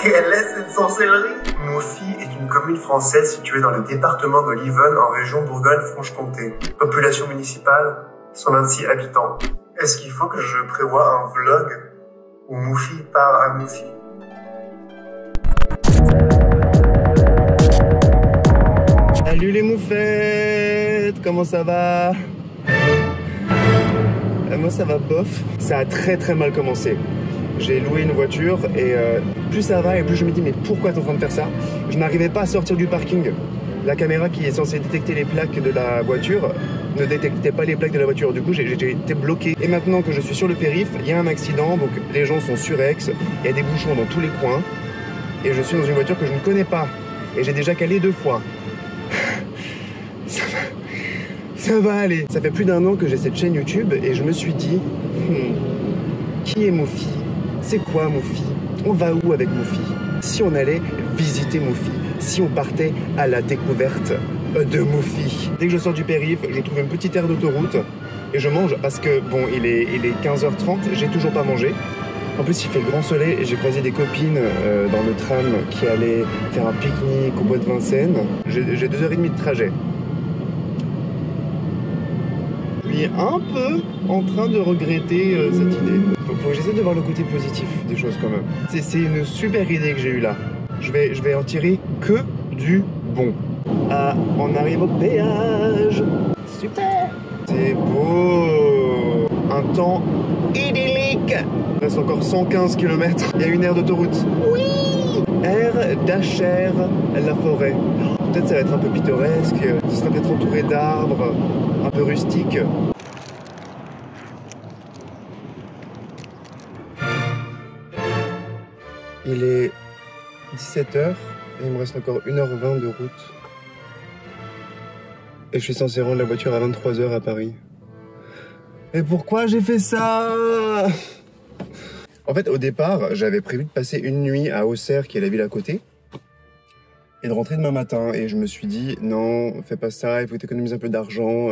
Quelle est cette sorcellerie? Moufy est une commune française située dans le département de l'Yonne en région Bourgogne-Franche-Comté. Population municipale, 126 habitants. Est-ce qu'il faut que je prévoie un vlog où Moufy part à Moufy? Salut les moufettes, comment ça va? Moi ça va bof, ça a très mal commencé. J'ai loué une voiture et plus ça va et plus je me dis mais pourquoi t'es en train de faire ça? Je n'arrivais pas à sortir du parking. La caméra qui est censée détecter les plaques de la voiture ne détectait pas les plaques de la voiture. Du coup j'ai été bloqué. Et maintenant que je suis sur le périph', il y a un accident, donc les gens sont surex, il y a des bouchons dans tous les coins. Et je suis dans une voiture que je ne connais pas. Et j'ai déjà calé 2 fois. Ça va aller. Ça fait plus d'1 an que j'ai cette chaîne YouTube et je me suis dit, qui est Moufy? C'est quoi Moufy? On va où avec Moufy? Si on allait visiter Moufy, si on partait à la découverte de Moufy. Dès que je sors du périph', je trouve une petite aire d'autoroute et je mange parce que bon, il est 15h30, j'ai toujours pas mangé. En plus, il fait le grand soleil et j'ai croisé des copines dans le tram qui allaient faire un pique-nique au bois de Vincennes. J'ai 2h30 de trajet. Je suis un peu en train de regretter cette idée. Faut que j'essaie de voir le côté positif des choses quand même. C'est une super idée que j'ai eue là. Je vais en tirer que du bon. Ah, on arrive au péage. Super. C'est beau. Un temps idyllique. Il reste encore 115 km. Il y a une aire d'autoroute. Oui. Aire d'Achères, la forêt. Peut-être ça va être un peu pittoresque. Ce sera peut-être entouré d'arbres. Un peu rustique. Il est 17h et il me reste encore 1h20 de route. Et je suis censé rendre la voiture à 23h à Paris. Et pourquoi j'ai fait ça? En fait, au départ, j'avais prévu de passer une nuit à Auxerre, qui est la ville à côté, et de rentrer demain matin. Et je me suis dit, non, fais pas ça, il faut économiser un peu d'argent,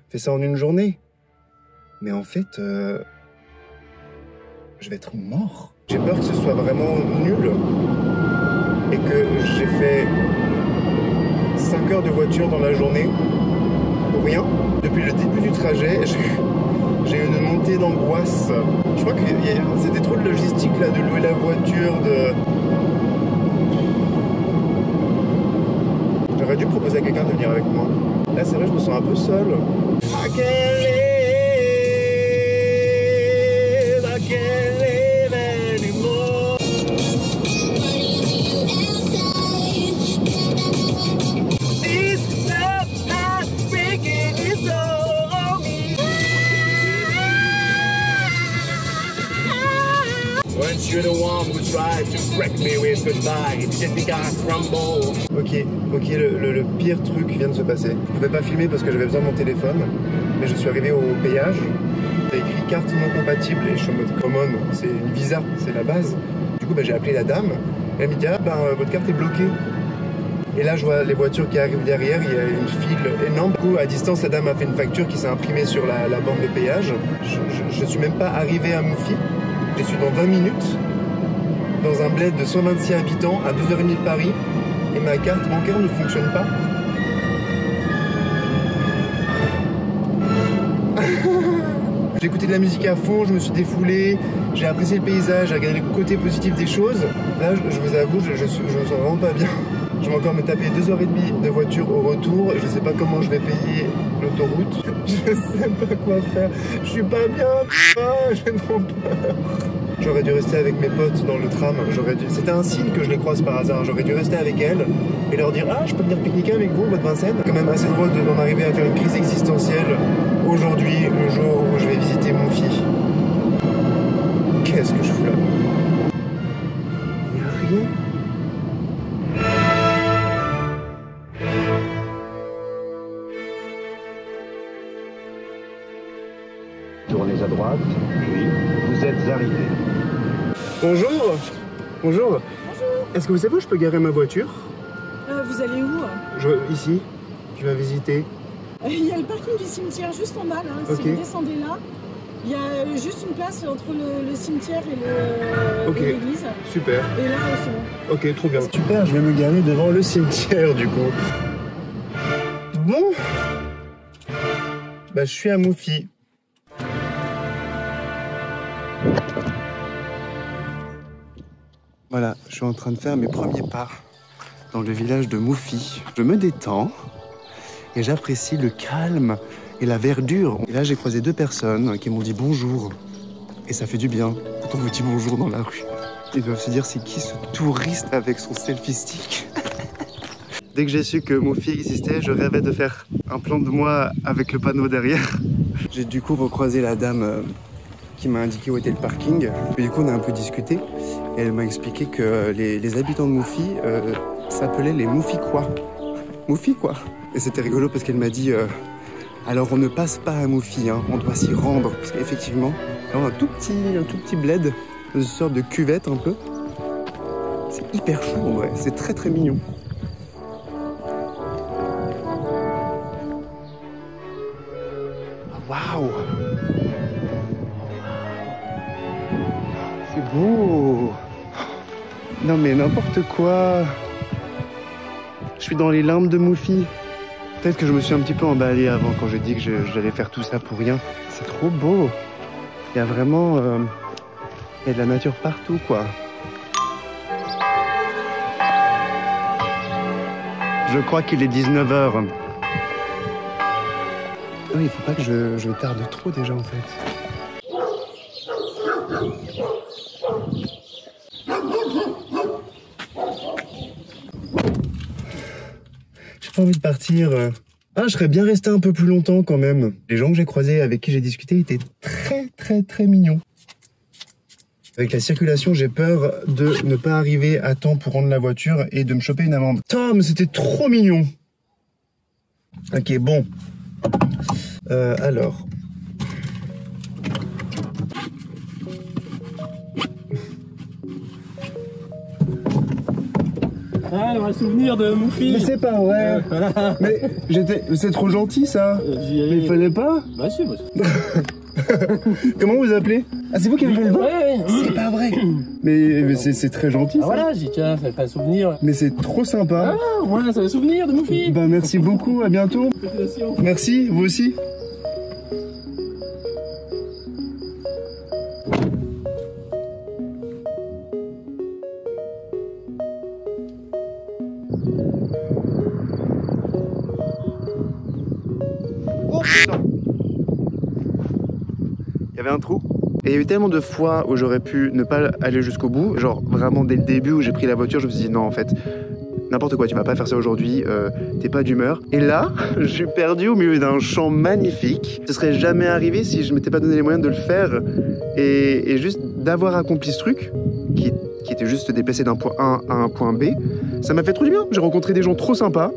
fais ça en une journée. Mais en fait, je vais être mort. J'ai peur que ce soit vraiment nul et que j'ai fait 5 heures de voiture dans la journée pour rien. Depuis le début du trajet, j'ai eu une montée d'angoisse. Je crois que c'était trop de logistique là, de louer la voiture, J'aurais dû proposer à quelqu'un de venir avec moi. Là c'est vrai, je me sens un peu seul. I can't live anymore. This love I'm breaking is on me. Once you're the one who tried to break me with goodbye, it just began to crumble. Ok, le pire truc vient de se passer. Je pouvais pas filmer parce que j'avais besoin de mon téléphone, mais je suis arrivé au péage. Il y a écrit carte non compatible et je suis en mode common, c'est une visa, c'est la base. Du coup, j'ai appelé la dame. Elle me dit, ah votre carte est bloquée. Et là, je vois les voitures qui arrivent derrière, il y a une file énorme. Du coup, à distance, la dame a fait une facture qui s'est imprimée sur la bande de péage. Je suis même pas arrivé à Moufy. Je suis dans 20 minutes, dans un bled de 126 habitants, à 2h30 de Paris. Et ma carte bancaire ne fonctionne pas. J'ai écouté de la musique à fond, je me suis défoulé, j'ai apprécié le paysage, j'ai regardé le côté positif des choses. Là, je vous avoue, je me sens vraiment pas bien. Je vais encore me taper 2h30 de voiture au retour. Je sais pas comment je vais payer l'autoroute. Je sais pas quoi faire. Je suis pas bien. J'ai trop peur. J'aurais dû rester avec mes potes dans le tram. C'était un signe que je les croise par hasard. J'aurais dû rester avec elles et leur dire, ah, je peux venir pique-niquer avec vous, votre Vincennes. C'est quand même assez drôle d'en arriver à faire une crise existentielle aujourd'hui, le jour où je vais visiter Moufy. Qu'est-ce que je fous là? Il n'y a rien. Tournez à droite, puis vous êtes arrivé. Bonjour. Bonjour. Bonjour. Est-ce que vous savez où je peux garer ma voiture? Vous allez où? Ici. Je vais visiter. Il y a le parking du cimetière juste en bas là. Ok. Si vous descendez là, Il y a juste une place entre le cimetière et Ok. l'église. Super. Et là, c'est bon. Ok, trop bien. Super, je vais me garer devant le cimetière du coup. Bon. Bah, je suis à Moufy. Voilà, je suis en train de faire mes premiers pas dans le village de Moufy. Je me détends et j'apprécie le calme et la verdure. Et là, j'ai croisé 2 personnes qui m'ont dit bonjour. Et ça fait du bien quand on vous dit bonjour dans la rue. Ils doivent se dire, c'est qui ce touriste avec son selfie stick? Dès que j'ai su que Moufy existait, je rêvais de faire un plan de moi avec le panneau derrière. J'ai du coup recroisé la dame qui m'a indiqué où était le parking. Et du coup, on a un peu discuté. Et elle m'a expliqué que les habitants de Moufy s'appelaient les Moufyquois. Moufy, quoi. Et c'était rigolo parce qu'elle m'a dit alors on ne passe pas à Moufy, hein, on doit s'y rendre. Parce qu'effectivement, un tout petit bled, une sorte de cuvette un peu. C'est hyper chou en vrai, c'est très très mignon. Waouh! C'est beau! Non mais n'importe quoi! Je suis dans les limbes de Moufy. Peut-être que je me suis un petit peu emballé avant quand j'ai dit que j'allais faire tout ça pour rien. C'est trop beau! Il y a vraiment... il y a de la nature partout, quoi. Je crois qu'il est 19h. Oui, il faut pas que je tarde trop déjà, en fait. J'ai pas envie de partir. Ah, je serais bien resté un peu plus longtemps quand même. Les gens que j'ai croisés, avec qui j'ai discuté, étaient très mignons. Avec la circulation, j'ai peur de ne pas arriver à temps pour rendre la voiture et de me choper une amende. Tom, c'était trop mignon. Ok, bon. Alors... Ah, alors, un souvenir de Moufy. Mais c'est pas vrai. Voilà. Mais c'est trop gentil ça. J'y allais. Mais il fallait pas. Bah si, bah. Comment vous appelez? Ah, c'est vous qui avez fait le vin? Ouais. C'est pas vrai. Mais c'est très gentil ça. Ah voilà, j'ai dit tiens, ça fait un souvenir. Mais c'est trop sympa. Ah, au moins, c'est un souvenir de Moufy. Bah merci beaucoup, à bientôt. Félicitations. Merci, vous aussi. Oh putain! Il y avait un trou. Et il y a eu tellement de fois où j'aurais pu ne pas aller jusqu'au bout, genre vraiment dès le début où j'ai pris la voiture, je me suis dit non en fait, n'importe quoi, tu vas pas faire ça aujourd'hui, t'es pas d'humeur. Et là, je suis perdu au milieu d'un champ magnifique. Ce serait jamais arrivé si je m'étais pas donné les moyens de le faire et juste d'avoir accompli ce truc qui était juste de déplacer d'un point A à un point B. Ça m'a fait trop du bien. J'ai rencontré des gens trop sympas.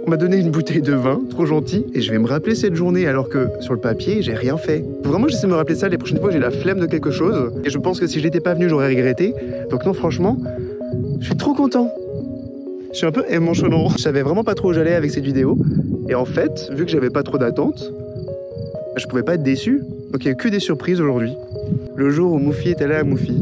On m'a donné une bouteille de vin, trop gentil, et je vais me rappeler cette journée alors que sur le papier, j'ai rien fait. Faut vraiment, j'essaie de me rappeler ça les prochaines fois, j'ai la flemme de quelque chose, et je pense que si j'étais pas venu, j'aurais regretté. Donc non, franchement, je suis trop content. Je suis un peu émotionnant. Je savais vraiment pas trop où j'allais avec cette vidéo, et en fait, vu que j'avais pas trop d'attentes, je pouvais pas être déçu. Donc il y a eu que des surprises aujourd'hui. Le jour où Moufy est allé à Moufy.